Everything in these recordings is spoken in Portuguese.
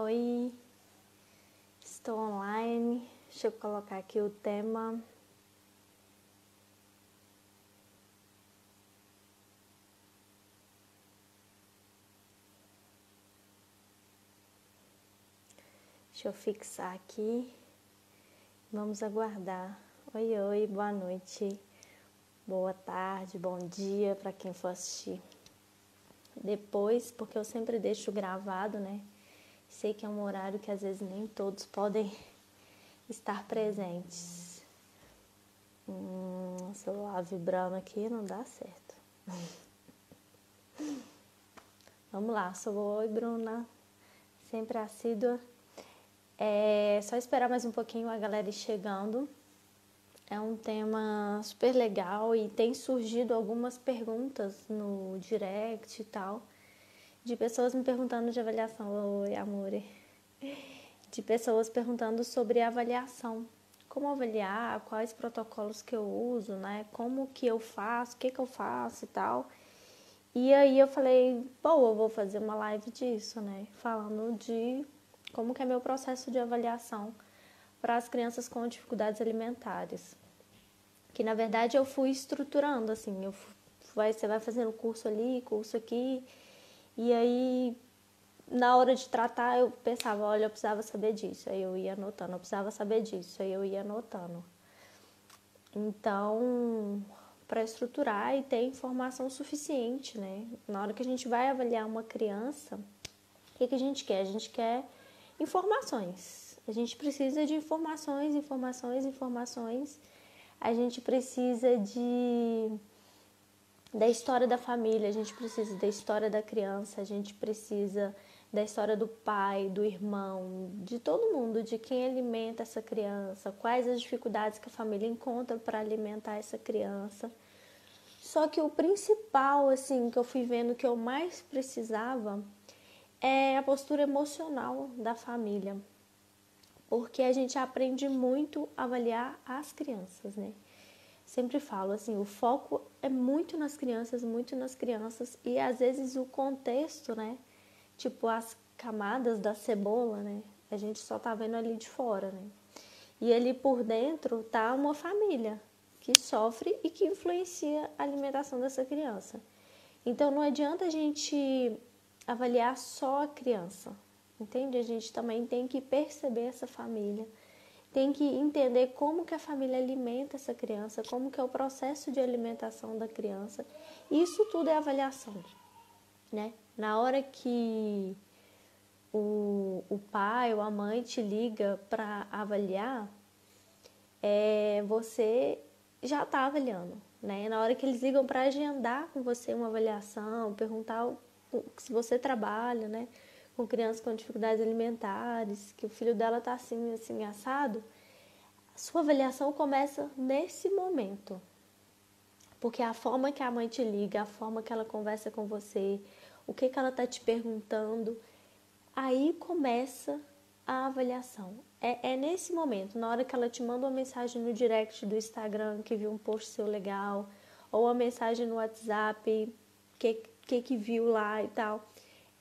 Oi, estou online. Deixa eu colocar aqui o tema. Deixa eu fixar aqui. Vamos aguardar. Oi, boa noite. Boa tarde, bom dia para quem for assistir depois, porque eu sempre deixo gravado, né? Sei que é um horário que às vezes nem todos podem estar presentes. Celular vibrando aqui não dá certo. Vamos lá, oi Bruna, sempre assídua. Só esperar mais um pouquinho a galera ir chegando. É um tema super legal e tem surgido algumas perguntas no direct e tal, de pessoas me perguntando de avaliação. Oi, amore. De pessoas perguntando sobre avaliação. Como avaliar, quais protocolos que eu uso, né? Como que eu faço, o que eu faço e tal. E aí eu falei, eu vou fazer uma live disso, né? Falando de como que é meu processo de avaliação para as crianças com dificuldades alimentares. Que na verdade eu fui estruturando, assim, você vai fazendo curso ali, curso aqui, e aí na hora de tratar eu pensava, olha, eu precisava saber disso, aí eu ia anotando, eu precisava saber disso, aí eu ia anotando. Então, para estruturar e ter informação suficiente, né? Na hora que a gente vai avaliar uma criança, o que a gente quer? A gente quer informações. A gente precisa de informações. A gente precisa da história da família, a gente precisa da história da criança, a gente precisa da história do pai, do irmão, de todo mundo, de quem alimenta essa criança, quais as dificuldades que a família encontra para alimentar essa criança. Só que o principal, assim, que eu fui vendo que eu mais precisava é a postura emocional da família, porque a gente aprende muito a avaliar as crianças, né? Sempre falo assim, o foco é muito nas crianças e às vezes o contexto, né? Tipo as camadas da cebola, né? A gente só tá vendo ali de fora, né? E ali por dentro tá uma família que sofre e que influencia a alimentação dessa criança. Então não adianta a gente avaliar só a criança, entende? A gente também tem que perceber essa família, tem que entender como que a família alimenta essa criança, como que é o processo de alimentação da criança. Isso tudo é avaliação, né? Na hora que o pai ou a mãe te liga para avaliar, você já está avaliando, né? Na hora que eles ligam para agendar com você uma avaliação, perguntar se você trabalha, né, com crianças com dificuldades alimentares, que o filho dela está assim, assim, assado, a sua avaliação começa nesse momento. Porque a forma que a mãe te liga, a forma que ela conversa com você, o que ela está te perguntando, aí começa a avaliação. É nesse momento, na hora que ela te manda uma mensagem no direct do Instagram, que viu um post seu legal, ou uma mensagem no WhatsApp, que viu lá e tal.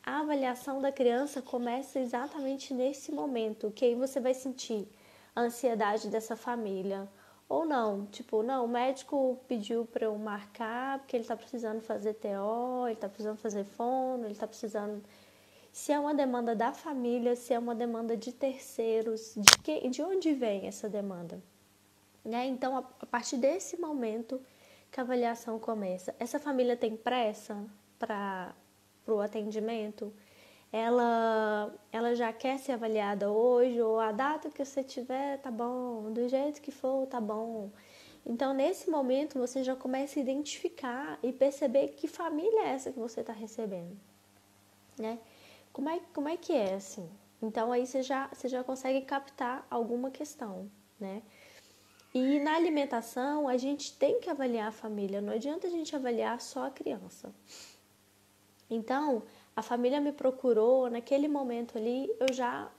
A avaliação da criança começa exatamente nesse momento, que aí você vai sentir a ansiedade dessa família. Ou não, tipo, não, o médico pediu para eu marcar porque ele está precisando fazer TO, ele está precisando fazer fono, ele está precisando... Se é uma demanda da família, se é uma demanda de terceiros, de onde vem essa demanda? Né? Então, a partir desse momento que a avaliação começa, essa família tem pressa para o atendimento? Ela já quer ser avaliada hoje, ou a data que você tiver, tá bom, do jeito que for, tá bom. Então, nesse momento, você já começa a identificar e perceber que família é essa que você está recebendo, né? Como é que é, assim? Então, aí você já consegue captar alguma questão, né? E na alimentação, a gente tem que avaliar a família, não adianta a gente avaliar só a criança. Então, a família me procurou, naquele momento ali, eu já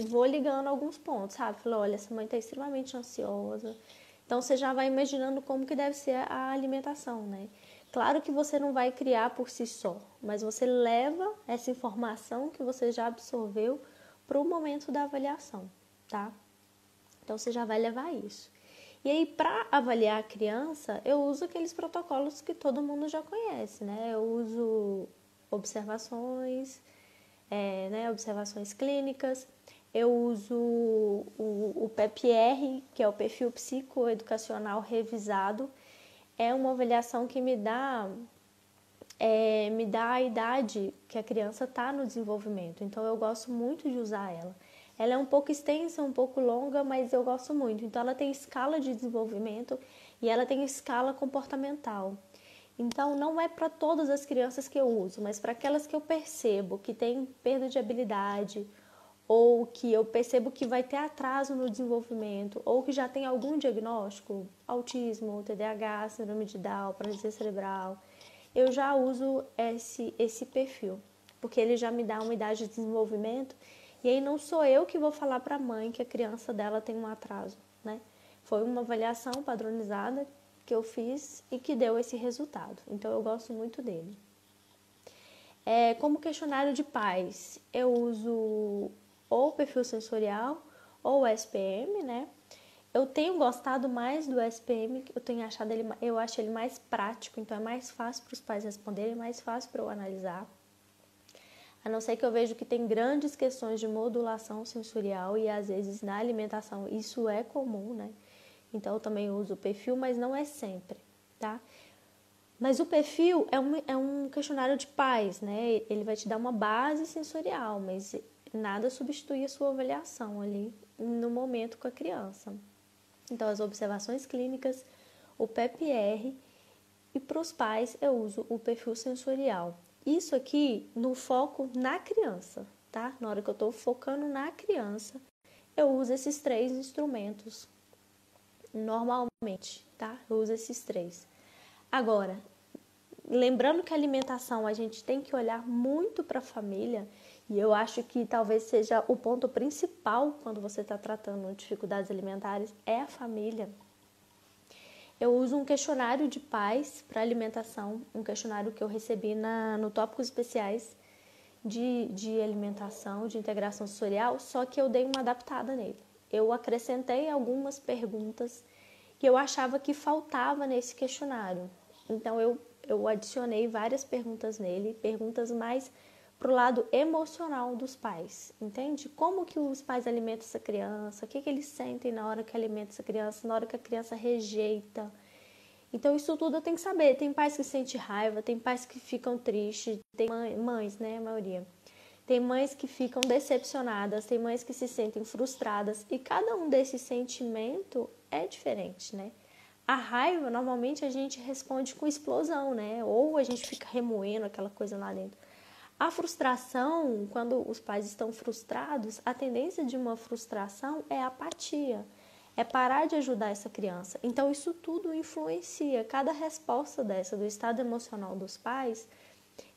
vou ligando alguns pontos, sabe? Falei, olha, essa mãe está extremamente ansiosa. Então, você já vai imaginando como que deve ser a alimentação, né? Claro que você não vai criar por si só, mas você leva essa informação que você já absorveu para o momento da avaliação, tá? Então, você já vai levar isso. E aí, para avaliar a criança, eu uso aqueles protocolos que todo mundo já conhece, né? Eu uso observações, observações clínicas. Eu uso o PEPR, que é o Perfil Psicoeducacional Revisado. É uma avaliação que me dá a idade que a criança está no desenvolvimento. Então, eu gosto muito de usar ela. Ela é um pouco extensa, um pouco longa, mas eu gosto muito. Então, ela tem escala de desenvolvimento e ela tem escala comportamental. Então, não é para todas as crianças que eu uso, mas para aquelas que eu percebo que tem perda de habilidade, ou que eu percebo que vai ter atraso no desenvolvimento, ou que já tem algum diagnóstico, autismo, TDAH, síndrome de Down, paralisia cerebral, eu já uso esse perfil, porque ele já me dá uma idade de desenvolvimento, e aí não sou eu que vou falar para a mãe que a criança dela tem um atraso, né? Foi uma avaliação padronizada que eu fiz e que deu esse resultado, então eu gosto muito dele. Como questionário de pais, eu uso ou o perfil sensorial ou o SPM, né? Eu tenho gostado mais do SPM, eu acho ele mais prático, então é mais fácil para os pais responderem, mais fácil para eu analisar. A não ser que eu vejo que tem grandes questões de modulação sensorial e às vezes na alimentação isso é comum, né? Então eu também uso o perfil, mas não é sempre, tá? Mas o perfil é um questionário de pais, né? Ele vai te dar uma base sensorial, mas nada substitui a sua avaliação ali no momento com a criança. Então, as observações clínicas, o PEPR, e para os pais eu uso o perfil sensorial. Isso aqui no foco na criança, tá? Na hora que eu estou focando na criança, eu uso esses 3 instrumentos normalmente, tá? Eu uso esses 3. Agora, lembrando que a alimentação a gente tem que olhar muito para a família, e eu acho que talvez seja o ponto principal quando você está tratando dificuldades alimentares, é a família. Eu uso um questionário de pais para alimentação, um questionário que eu recebi no Tópicos Especiais de alimentação, de integração sensorial, só que eu dei uma adaptada nele. Eu acrescentei algumas perguntas que eu achava que faltava nesse questionário. Então, eu adicionei várias perguntas nele, perguntas mais para o lado emocional dos pais, entende? Como que os pais alimentam essa criança, o que eles sentem na hora que alimentam essa criança, na hora que a criança rejeita. Então, isso tudo eu tenho que saber. Tem pais que sentem raiva, tem pais que ficam tristes, tem mães, né, a maioria. Tem mães que ficam decepcionadas, tem mães que se sentem frustradas, e cada um desses sentimentos é diferente, né? A raiva, normalmente, a gente responde com explosão, né? Ou a gente fica remoendo aquela coisa lá dentro. A frustração, quando os pais estão frustrados, a tendência de uma frustração é apatia, é parar de ajudar essa criança. Então, isso tudo influencia. Cada resposta dessa, do estado emocional dos pais,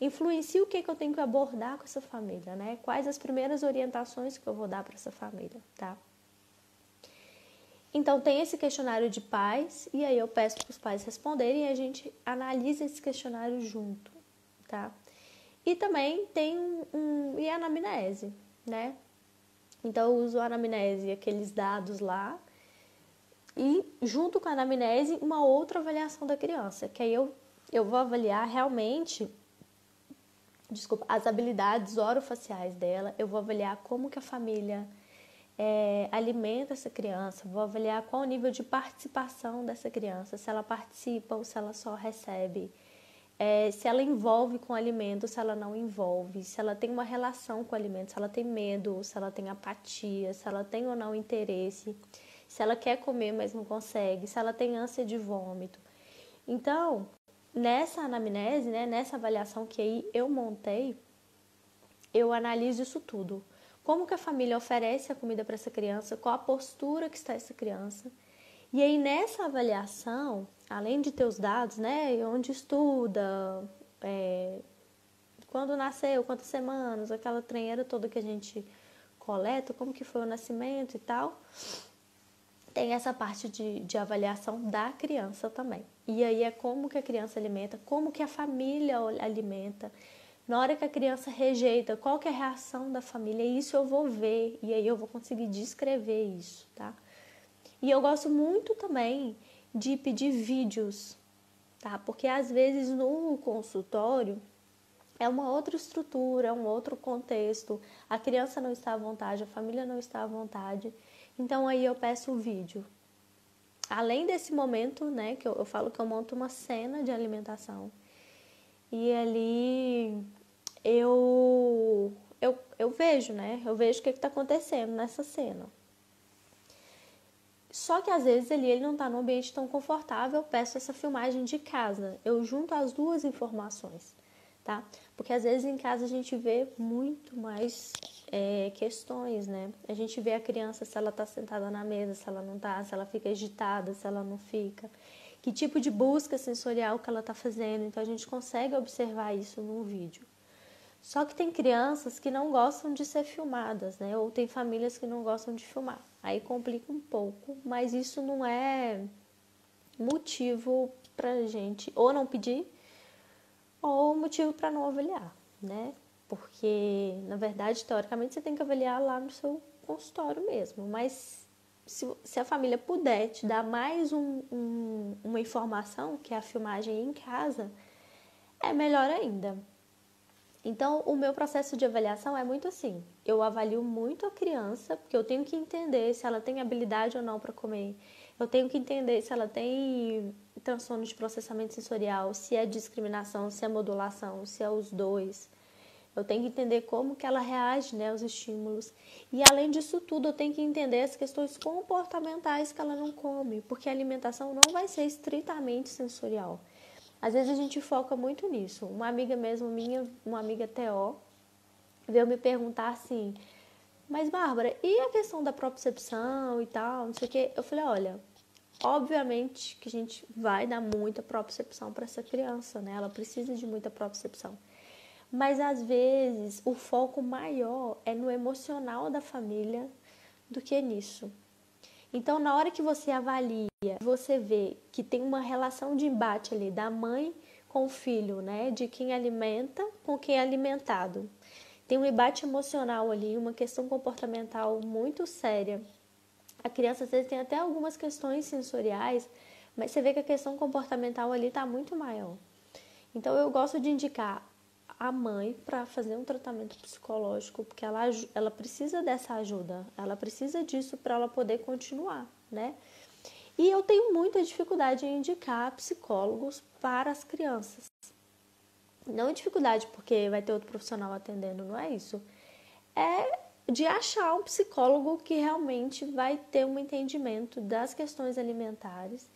influencia o que eu tenho que abordar com essa família, né? Quais as primeiras orientações que eu vou dar para essa família, tá? Então, tem esse questionário de pais, e aí eu peço para os pais responderem e a gente analisa esse questionário junto, tá? E também tem e a anamnese, né? Então, eu uso a anamnese, aqueles dados lá, e junto com a anamnese, uma outra avaliação da criança, que aí eu vou avaliar realmente, as habilidades orofaciais dela, eu vou avaliar como que a família alimenta essa criança, vou avaliar qual o nível de participação dessa criança, se ela participa ou se ela só recebe, se ela envolve com o alimento, se ela não envolve, se ela tem uma relação com o alimento, se ela tem medo, se ela tem apatia, se ela tem ou não interesse, se ela quer comer, mas não consegue, se ela tem ânsia de vômito. Então, nessa anamnese, né, nessa avaliação que aí eu montei, eu analiso isso tudo. Como que a família oferece a comida para essa criança, qual a postura que está essa criança. E aí, nessa avaliação, além de ter os dados, né, onde estuda, quando nasceu, quantas semanas, aquela tranheira toda que a gente coleta, como que foi o nascimento e tal, tem essa parte de avaliação da criança também. E aí é como que a criança alimenta, como que a família alimenta. Na hora que a criança rejeita, qual que é a reação da família? Isso eu vou ver e aí eu vou conseguir descrever isso, tá? E eu gosto muito também de pedir vídeos, tá? Porque às vezes no consultório é uma outra estrutura, é um outro contexto. A criança não está à vontade, a família não está à vontade. Então aí eu peço o vídeo. Além desse momento, né, que eu falo que eu monto uma cena de alimentação. E ali eu vejo, né? Eu vejo o que está acontecendo nessa cena. Só que às vezes ele não está num ambiente tão confortável, eu peço essa filmagem de casa. Eu junto as duas informações, tá? Porque às vezes em casa a gente vê muito mais questões, né? A gente vê a criança se ela está sentada na mesa, se ela não está, se ela fica agitada, se ela não fica. Que tipo de busca sensorial que ela está fazendo. Então a gente consegue observar isso num vídeo. Só que tem crianças que não gostam de ser filmadas, né? Ou tem famílias que não gostam de filmar. Aí complica um pouco, mas isso não é motivo pra gente ou não pedir ou motivo para não avaliar, né? Porque, na verdade, teoricamente, você tem que avaliar lá no seu consultório mesmo. Mas se a família puder te dar mais uma informação, que é a filmagem em casa, é melhor ainda. Então, o meu processo de avaliação é muito assim. Eu avalio muito a criança, porque eu tenho que entender se ela tem habilidade ou não para comer. Eu tenho que entender se ela tem transtorno de processamento sensorial, se é discriminação, se é modulação, se é os dois. Eu tenho que entender como que ela reage, né, aos estímulos. E além disso tudo, eu tenho que entender as questões comportamentais que ela não come, porque a alimentação não vai ser estritamente sensorial. Às vezes a gente foca muito nisso. Uma amiga mesmo minha, uma amiga TO, veio me perguntar assim, mas Bárbara, e a questão da propriocepção e tal, não sei o quê? Eu falei, olha, obviamente que a gente vai dar muita propriocepção para essa criança, né? Ela precisa de muita propriocepção. Mas às vezes o foco maior é no emocional da família do que nisso. Então, na hora que você avalia, você vê que tem uma relação de embate ali da mãe com o filho, né? De quem alimenta com quem é alimentado. Tem um embate emocional ali, uma questão comportamental muito séria. A criança às vezes tem até algumas questões sensoriais, mas você vê que a questão comportamental ali está muito maior. Então, eu gosto de indicar a mãe para fazer um tratamento psicológico, porque ela precisa dessa ajuda, ela precisa disso para ela poder continuar, né? E eu tenho muita dificuldade em indicar psicólogos para as crianças. Não dificuldade porque vai ter outro profissional atendendo, não é isso. É de achar um psicólogo que realmente vai ter um entendimento das questões alimentares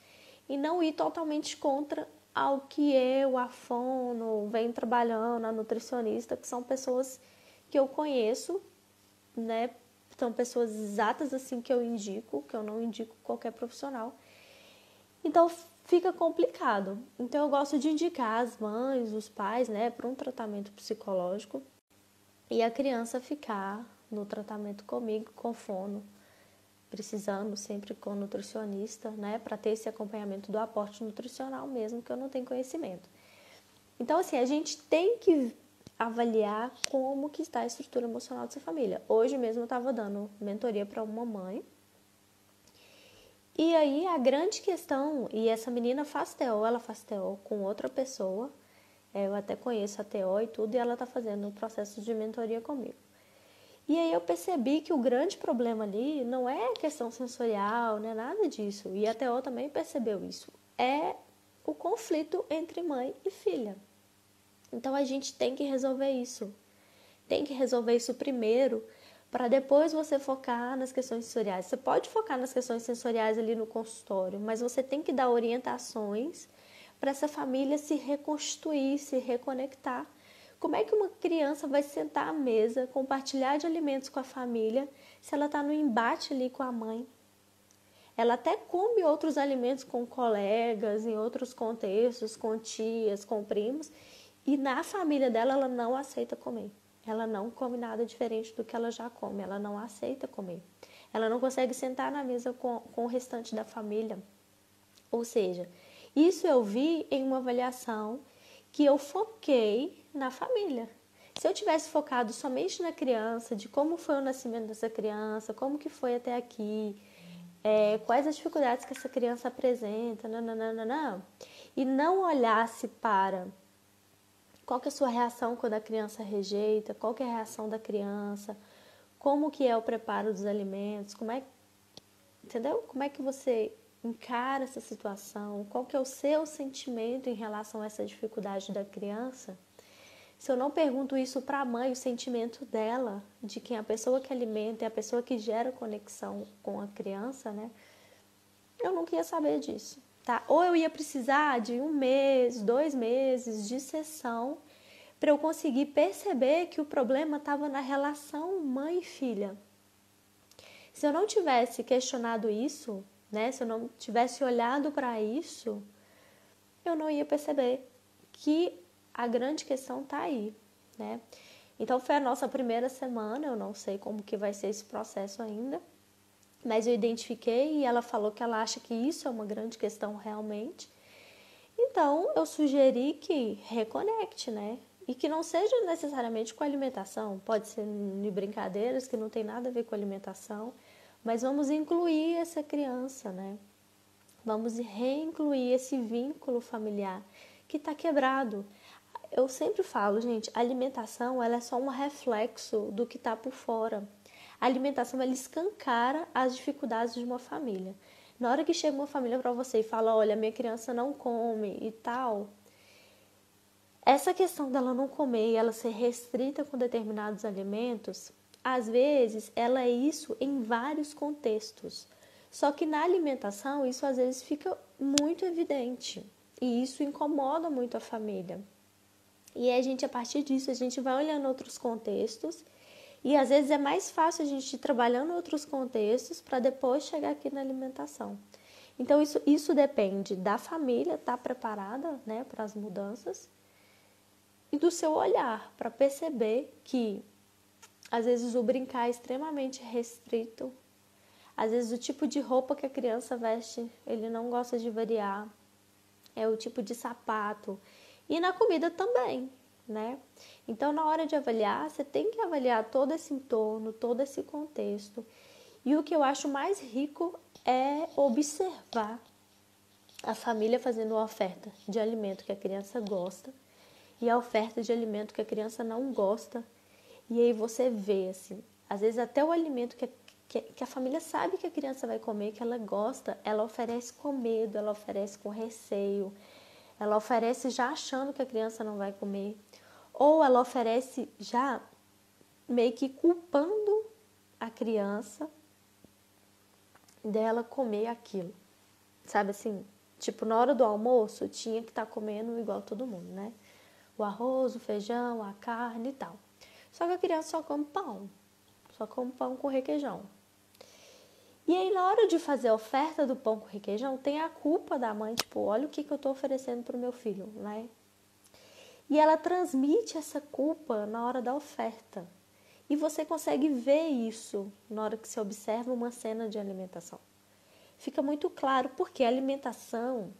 e não ir totalmente contra ao que eu, a fono, venho trabalhando, a nutricionista, que são pessoas que eu conheço, né? São pessoas exatas assim que eu indico, que eu não indico qualquer profissional. Então fica complicado. Então eu gosto de indicar as mães, os pais, né, para um tratamento psicológico e a criança ficar no tratamento comigo, com fono, precisando sempre com nutricionista, né, para ter esse acompanhamento do aporte nutricional mesmo, que eu não tenho conhecimento. Então, assim, a gente tem que avaliar como que está a estrutura emocional dessa família. Hoje mesmo eu estava dando mentoria para uma mãe, e aí a grande questão, e essa menina faz TO, ela faz TO com outra pessoa, eu até conheço a TO e tudo, e ela está fazendo um processo de mentoria comigo. E aí eu percebi que o grande problema ali não é a questão sensorial, não é nada disso. E a TO também percebeu isso. É o conflito entre mãe e filha. Então a gente tem que resolver isso. Tem que resolver isso primeiro, para depois você focar nas questões sensoriais. Você pode focar nas questões sensoriais ali no consultório, mas você tem que dar orientações para essa família se reconstruir, se reconectar. Como é que uma criança vai sentar à mesa, compartilhar de alimentos com a família, se ela está no embate ali com a mãe? Ela até come outros alimentos com colegas, em outros contextos, com tias, com primos, e na família dela ela não aceita comer. Ela não come nada diferente do que ela já come, ela não aceita comer. ela não consegue sentar na mesa com o restante da família. Ou seja, isso eu vi em uma avaliação que eu foquei na família. Se eu tivesse focado somente na criança, de como foi o nascimento dessa criança, como que foi até aqui, quais as dificuldades que essa criança apresenta, nananana, e não olhasse para qual que é a sua reação quando a criança rejeita, qual que é a reação da criança, como que é o preparo dos alimentos, entendeu? Como é que você encara essa situação, qual que é o seu sentimento em relação a essa dificuldade da criança. Se eu não pergunto isso para a mãe, o sentimento dela, de quem a pessoa que alimenta é a pessoa que gera conexão com a criança, né? Eu nunca ia saber disso, tá? Ou eu ia precisar de 1 mês, 2 meses de sessão para eu conseguir perceber que o problema estava na relação mãe e filha. Se eu não tivesse questionado isso, né? Se eu não tivesse olhado para isso, eu não ia perceber que a grande questão está aí, né? Então foi a nossa primeira semana, eu não sei como que vai ser esse processo ainda, mas eu identifiquei e ela falou que ela acha que isso é uma grande questão realmente. Então eu sugeri que reconecte, né? E que não seja necessariamente com alimentação, pode ser de brincadeiras que não tem nada a ver com alimentação, mas vamos incluir essa criança, né? Vamos reincluir esse vínculo familiar que está quebrado. Eu sempre falo, gente, a alimentação ela é só um reflexo do que está por fora. A alimentação ela escancara as dificuldades de uma família. Na hora que chega uma família para você e fala, olha, minha criança não come e tal, essa questão dela não comer e ela ser restrita com determinados alimentos, às vezes ela é isso em vários contextos. Só que na alimentação isso às vezes fica muito evidente e isso incomoda muito a família. E a gente, a partir disso, a gente vai olhando outros contextos e às vezes é mais fácil a gente ir trabalhando outros contextos para depois chegar aqui na alimentação. Então isso depende da família estar preparada, né, para as mudanças e do seu olhar para perceber que às vezes o brincar é extremamente restrito, às vezes o tipo de roupa que a criança veste ele não gosta de variar, é o tipo de sapato. E na comida também, né? Então, na hora de avaliar, você tem que avaliar todo esse entorno, todo esse contexto. E o que eu acho mais rico é observar a família fazendo a oferta de alimento que a criança gosta e a oferta de alimento que a criança não gosta. E aí você vê, assim, às vezes até o alimento que a família sabe que a criança vai comer, que ela gosta, ela oferece com medo, ela oferece com receio. Ela oferece já achando que a criança não vai comer. Ou ela oferece já meio que culpando a criança dela comer aquilo. Sabe assim? Tipo, na hora do almoço, tinha que estar comendo igual todo mundo, né? O arroz, o feijão, a carne e tal. Só que a criança só come pão. Só come pão com requeijão. E aí, na hora de fazer a oferta do pão com requeijão, tem a culpa da mãe, tipo, olha o que eu estou oferecendo para o meu filho, né? E ela transmite essa culpa na hora da oferta. E você consegue ver isso na hora que você observa uma cena de alimentação. Fica muito claro, porque a alimentação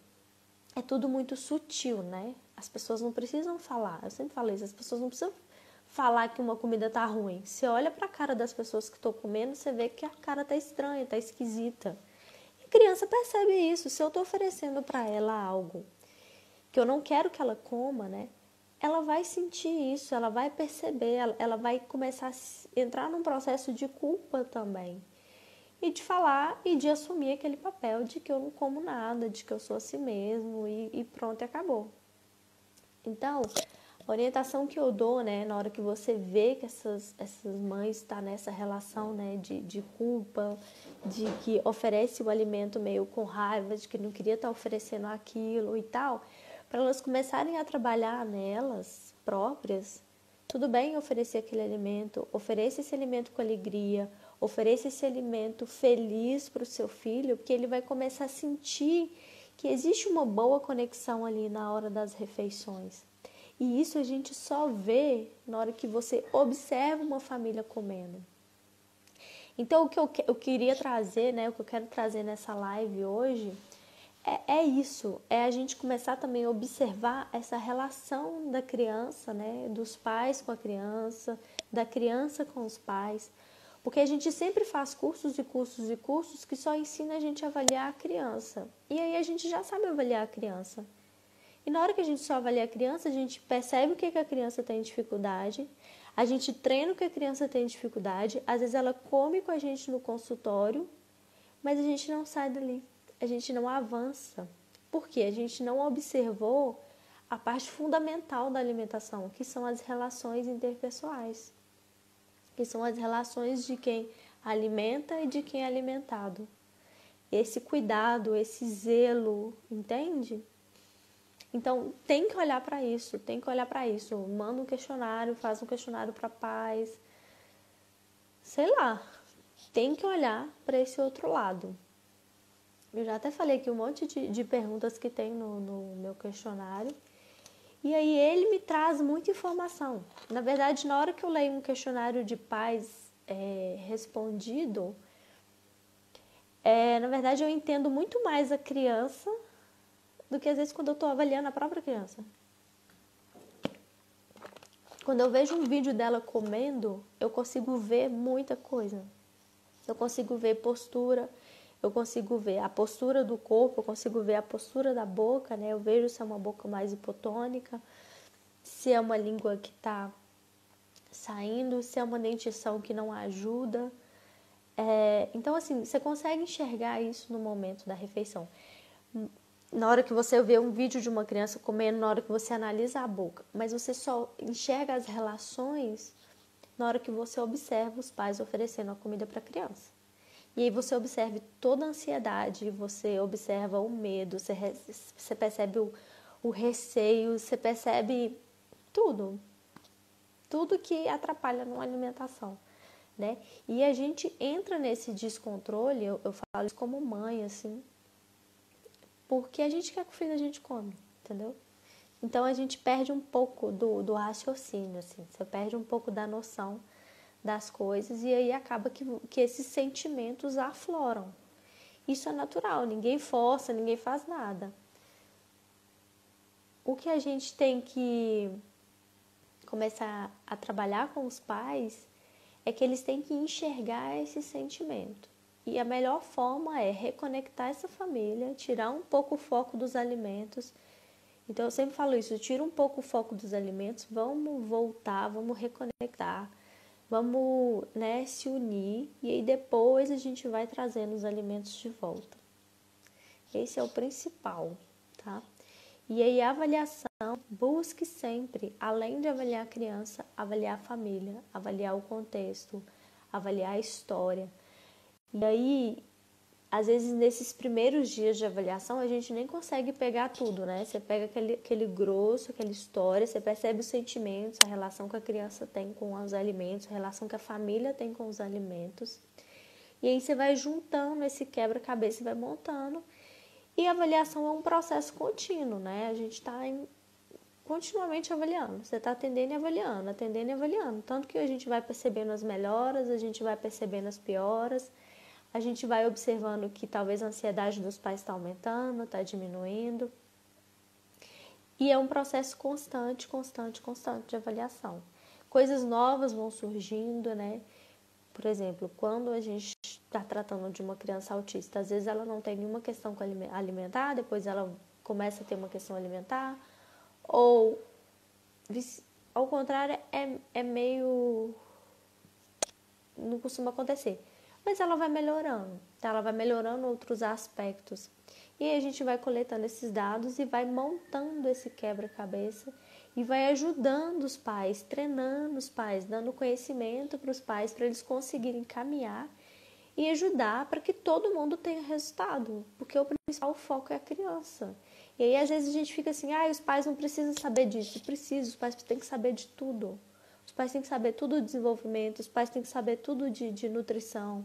é tudo muito sutil, né? As pessoas não precisam falar, eu sempre falo isso, as pessoas não precisam falar que uma comida tá ruim. Você olha para a cara das pessoas que estão comendo, você vê que a cara tá estranha, tá esquisita. E a criança percebe isso. Se eu tô oferecendo para ela algo que eu não quero que ela coma, né? Ela vai sentir isso, ela vai perceber, ela vai começar a entrar num processo de culpa também. E de falar e de assumir aquele papel de que eu não como nada, de que eu sou assim mesmo e pronto, e acabou. Então, a orientação que eu dou, né, na hora que você vê que essas mães estão nessa relação, né, de culpa, de que oferece o alimento meio com raiva, de que não queria estar oferecendo aquilo e tal, para elas começarem a trabalhar nelas próprias, tudo bem oferecer aquele alimento, ofereça esse alimento com alegria, ofereça esse alimento feliz para o seu filho, porque ele vai começar a sentir que existe uma boa conexão ali na hora das refeições. E isso a gente só vê na hora que você observa uma família comendo. Então, o que eu queria trazer, né, o que eu quero trazer nessa live hoje é isso, é a gente começar também a observar essa relação da criança, né, dos pais com a criança, da criança com os pais, porque a gente sempre faz cursos e cursos e cursos que só ensina a gente a avaliar a criança, e aí a gente já sabe avaliar a criança. E na hora que a gente só avalia a criança, a gente percebe o que a criança tem dificuldade, a gente treina o que a criança tem dificuldade, às vezes ela come com a gente no consultório, mas a gente não sai dali, a gente não avança. Por quê? A gente não observou a parte fundamental da alimentação, que são as relações interpessoais, que são as relações de quem alimenta e de quem é alimentado. Esse cuidado, esse zelo, entende? Então, tem que olhar para isso, tem que olhar para isso. Manda um questionário, faz um questionário para pais. Sei lá, tem que olhar para esse outro lado. Eu já até falei aqui um monte de perguntas que tem no meu questionário. E aí ele me traz muita informação. Na verdade, na hora que eu leio um questionário de pais respondido, na verdade eu entendo muito mais a criança do que às vezes quando eu estou avaliando a própria criança. Quando eu vejo um vídeo dela comendo, eu consigo ver muita coisa. Eu consigo ver postura, eu consigo ver a postura do corpo, eu consigo ver a postura da boca, né? Eu vejo se é uma boca mais hipotônica, se é uma língua que está saindo, se é uma dentição que não ajuda. Então, assim, você consegue enxergar isso no momento da refeição. Na hora que você vê um vídeo de uma criança comendo, na hora que você analisa a boca, mas você só enxerga as relações na hora que você observa os pais oferecendo a comida para a criança. E aí você observa toda a ansiedade, você observa o medo, você percebe o receio, você percebe tudo que atrapalha numa alimentação, né? E a gente entra nesse descontrole, eu falo isso como mãe, assim, porque a gente quer que o filho da gente come, entendeu? Então a gente perde um pouco do raciocínio, assim, você perde um pouco da noção das coisas e aí acaba que esses sentimentos afloram. Isso é natural, ninguém força, ninguém faz nada. O que a gente tem que começar a trabalhar com os pais é que eles têm que enxergar esse sentimento. E a melhor forma é reconectar essa família, tirar um pouco o foco dos alimentos. Então eu sempre falo isso, tira um pouco o foco dos alimentos, vamos voltar, vamos reconectar, vamos, né, se unir e aí depois a gente vai trazendo os alimentos de volta. Esse é o principal, tá? E aí a avaliação, busque sempre, além de avaliar a criança, avaliar a família, avaliar o contexto, avaliar a história. E aí, às vezes nesses primeiros dias de avaliação a gente nem consegue pegar tudo, né? Você pega aquele grosso, aquela história, você percebe os sentimentos, a relação que a criança tem com os alimentos, a relação que a família tem com os alimentos. E aí você vai juntando esse quebra-cabeça e vai montando. E a avaliação é um processo contínuo, né? A gente está continuamente avaliando. Você está atendendo e avaliando. Tanto que a gente vai percebendo as melhoras, a gente vai percebendo as pioras, a gente vai observando que talvez a ansiedade dos pais está aumentando, está diminuindo. E é um processo constante de avaliação. Coisas novas vão surgindo, né? Por exemplo, quando a gente está tratando de uma criança autista, às vezes ela não tem nenhuma questão alimentar, depois ela começa a ter uma questão alimentar, ou ao contrário, é meio... não costuma acontecer. Mas ela vai melhorando, tá? Ela vai melhorando outros aspectos. E aí a gente vai coletando esses dados e vai montando esse quebra-cabeça e vai ajudando os pais, treinando os pais, dando conhecimento para os pais, para eles conseguirem caminhar e ajudar para que todo mundo tenha resultado, porque o principal foco é a criança. E aí às vezes a gente fica assim, os pais não precisam saber disso. Precisam, os pais têm que saber de tudo. Os pais têm que saber tudo de desenvolvimento, os pais têm que saber tudo de nutrição,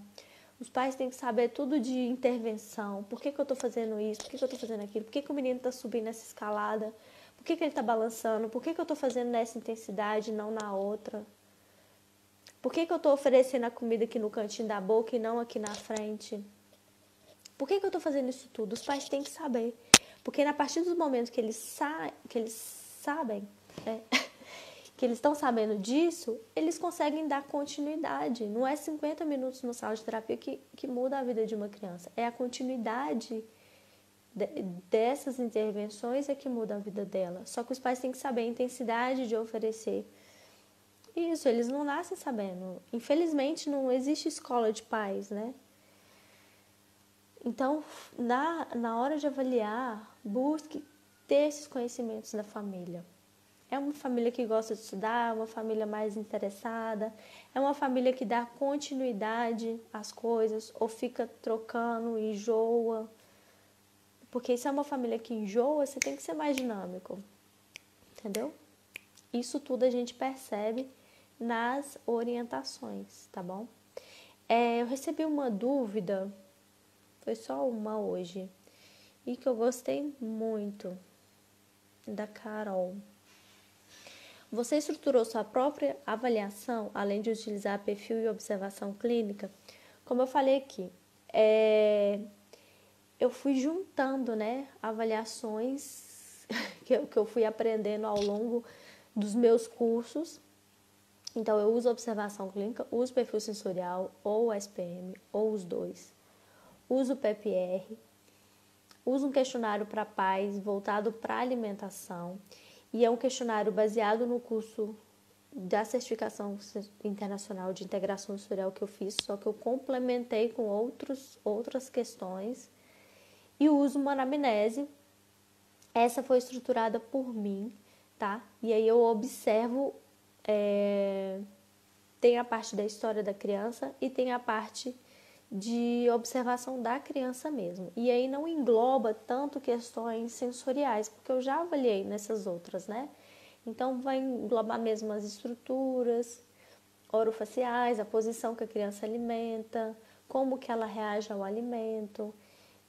os pais têm que saber tudo de intervenção. Por que eu estou fazendo isso? Por que eu estou fazendo aquilo? Por que o menino está subindo essa escalada? Por que ele está balançando? Por que eu estou fazendo nessa intensidade e não na outra? Por que eu estou oferecendo a comida aqui no cantinho da boca e não aqui na frente? Por que eu estou fazendo isso tudo? Os pais têm que saber. Porque a partir do momento que eles sabem, né? Que eles estão sabendo disso, eles conseguem dar continuidade. Não é 50 minutos no sala de terapia que muda a vida de uma criança. É a continuidade dessas intervenções é que muda a vida dela. Só que os pais têm que saber a intensidade de oferecer. Isso, eles não nascem sabendo. Infelizmente, não existe escola de pais, né? Então, na hora de avaliar, busque ter esses conhecimentos da família. É uma família que gosta de estudar, uma família mais interessada, é uma família que dá continuidade às coisas ou fica trocando, enjoa. Porque se é uma família que enjoa, você tem que ser mais dinâmico, entendeu? Isso tudo a gente percebe nas orientações, tá bom? Eu recebi uma dúvida, foi só uma hoje, e que eu gostei muito, da Carol. Você estruturou sua própria avaliação, além de utilizar perfil e observação clínica? Como eu falei aqui, eu fui juntando, né, avaliações que eu fui aprendendo ao longo dos meus cursos. Então, eu uso observação clínica, uso perfil sensorial, ou SPM, ou os dois. Uso o PEPR, uso um questionário para pais voltado para alimentação. E é um questionário baseado no curso da certificação internacional de integração sensorial que eu fiz, só que eu complementei com outras questões. E uso uma anamnese. Essa foi estruturada por mim, tá? E aí eu observo, tem a parte da história da criança e tem a parte de observação da criança mesmo. E aí não engloba tanto questões sensoriais, porque eu já avaliei nessas outras, né? Então vai englobar mesmo as estruturas orofaciais, a posição que a criança alimenta, como que ela reage ao alimento,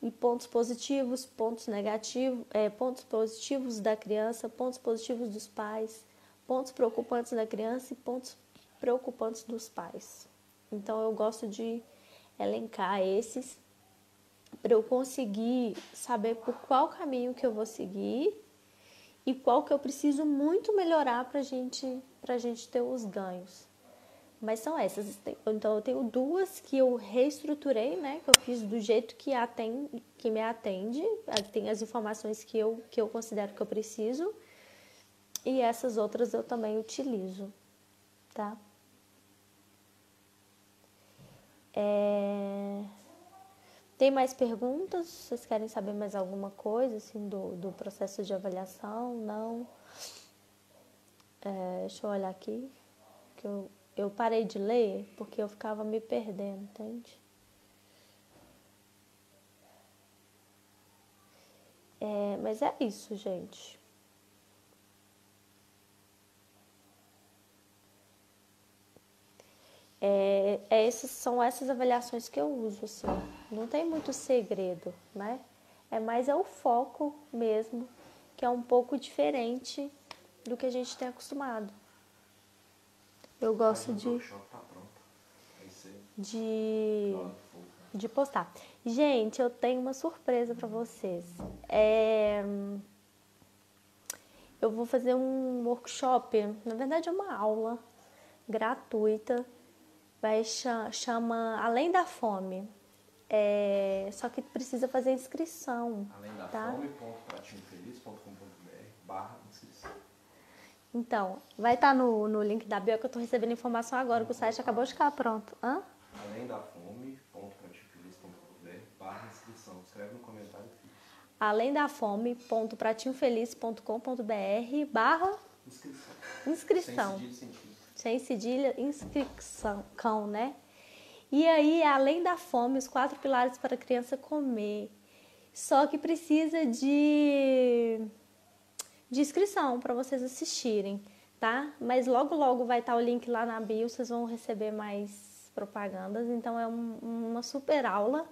e pontos positivos, pontos negativos, pontos positivos da criança, pontos positivos dos pais, pontos preocupantes da criança e pontos preocupantes dos pais. Então eu gosto de elencar esses para eu conseguir saber por qual caminho que eu vou seguir e qual que eu preciso muito melhorar para a gente ter os ganhos. Mas são essas. Então eu tenho duas que eu reestruturei, né? Que eu fiz do jeito que me atende. Tem as informações que eu considero que eu preciso. E essas outras eu também utilizo, tá? Tem mais perguntas? Vocês querem saber mais alguma coisa assim, do processo de avaliação? Não? Deixa eu olhar aqui. Que eu parei de ler porque eu ficava me perdendo, entende? Mas é isso, gente. São essas avaliações que eu uso, assim. Não tem muito segredo, né? Mais o foco mesmo, que é um pouco diferente do que a gente tem acostumado. Eu gosto de postar. Gente, eu tenho uma surpresa para vocês. Eu vou fazer um workshop, na verdade é uma aula gratuita, chama Além da Fome. Só que precisa fazer inscrição. Além da tá? fome.pratinhofeliz.com.br/inscrição. Então, vai estar no link da bio que eu estou recebendo informação agora, que o site acabou de ficar pronto. Além da fome.pratinhofeliz.com.br/inscrição. Escreve no comentário. Além da fome.pratinhofeliz.com.br/inscrição. Sem cedilha, inscrição, né? E aí, além da fome, os 4 pilares para a criança comer. Só que precisa de inscrição para vocês assistirem, tá? Mas logo vai estar o link lá na bio, vocês vão receber mais propagandas. Então é uma super aula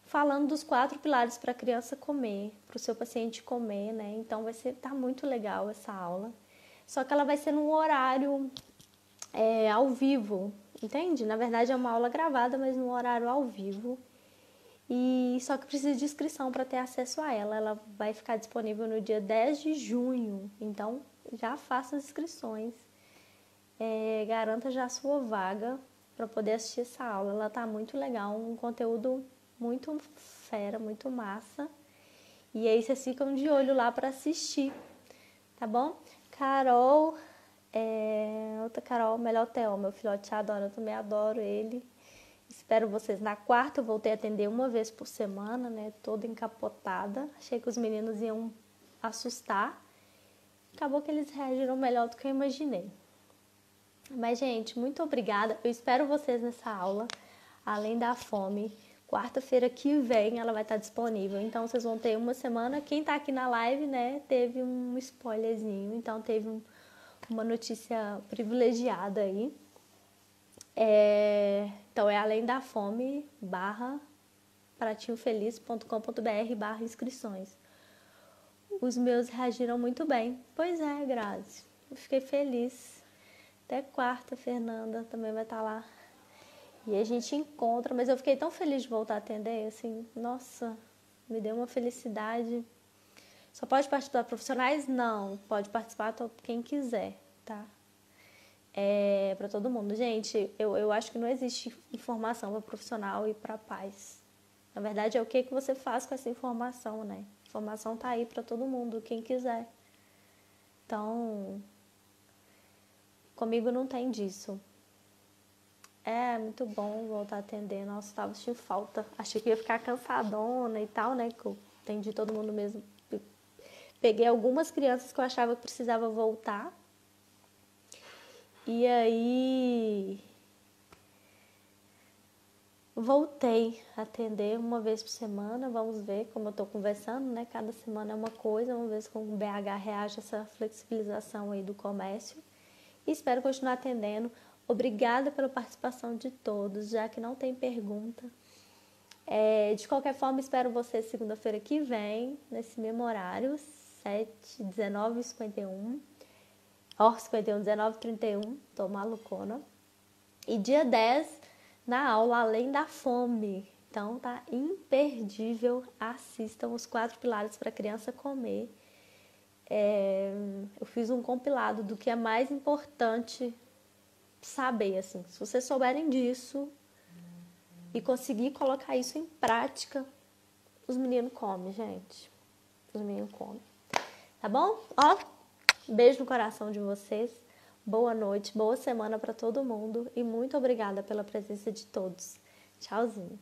falando dos 4 pilares para a criança comer, para o seu paciente comer, né? Então tá muito legal essa aula. Só que ela vai ser num horário ao vivo. Entende? Na verdade é uma aula gravada, mas no horário ao vivo. E só que precisa de inscrição para ter acesso a ela. Ela vai ficar disponível no dia 10 de junho. Então, já faça as inscrições. Garanta já a sua vaga para poder assistir essa aula. Ela tá muito legal, um conteúdo muito fera, muito massa. E aí vocês ficam de olho lá para assistir, tá bom? Carol, outra Carol, melhor Theo, meu filhote te adora, eu também adoro ele. Espero vocês na quarta. Eu voltei a atender uma vez por semana, né? Toda encapotada. Achei que os meninos iam assustar. Acabou que eles reagiram melhor do que eu imaginei. Mas, gente, muito obrigada. Eu espero vocês nessa aula. Além da fome, quarta-feira que vem ela vai estar disponível. Então, vocês vão ter uma semana. Quem tá aqui na live, né, teve um spoilerzinho. Então, teve uma notícia privilegiada aí. Então é além da fome /pratinhofeliz.com.br/inscrições. Os meus reagiram muito bem. Pois é, Grazi, eu fiquei feliz. Até quarta, Fernanda também vai estar lá. E a gente encontra, mas eu fiquei tão feliz de voltar a atender, assim, nossa, me deu uma felicidade. Só pode participar profissionais? Não, pode participar quem quiser, tá? Para todo mundo. Gente, eu acho que não existe informação para profissional e para pais. Na verdade, é o que você faz com essa informação, né? A informação tá aí para todo mundo, quem quiser. Então, comigo não tem disso. É muito bom voltar a atender. Nossa, tava sentindo falta. Achei que ia ficar cansadona e tal, né? Que eu atendi todo mundo mesmo. Peguei algumas crianças que eu achava que precisava voltar. E aí, voltei a atender uma vez por semana. Vamos ver como eu tô conversando, né? Cada semana é uma coisa. Vamos ver se como o BH reage a essa flexibilização aí do comércio. E espero continuar atendendo. Obrigada pela participação de todos, já que não tem pergunta. De qualquer forma, espero você segunda-feira que vem, nesse mesmo horário, 19h51. 51, 19h31, tô malucona. E dia 10, na aula Além da Fome. Então tá imperdível. Assistam os 4 pilares para criança comer. Eu fiz um compilado do que é mais importante saber, assim. Se vocês souberem disso e conseguir colocar isso em prática, os meninos comem, gente. Os meninos comem. Tá bom? Ó, beijo no coração de vocês. Boa noite, boa semana para todo mundo e muito obrigada pela presença de todos. Tchauzinho.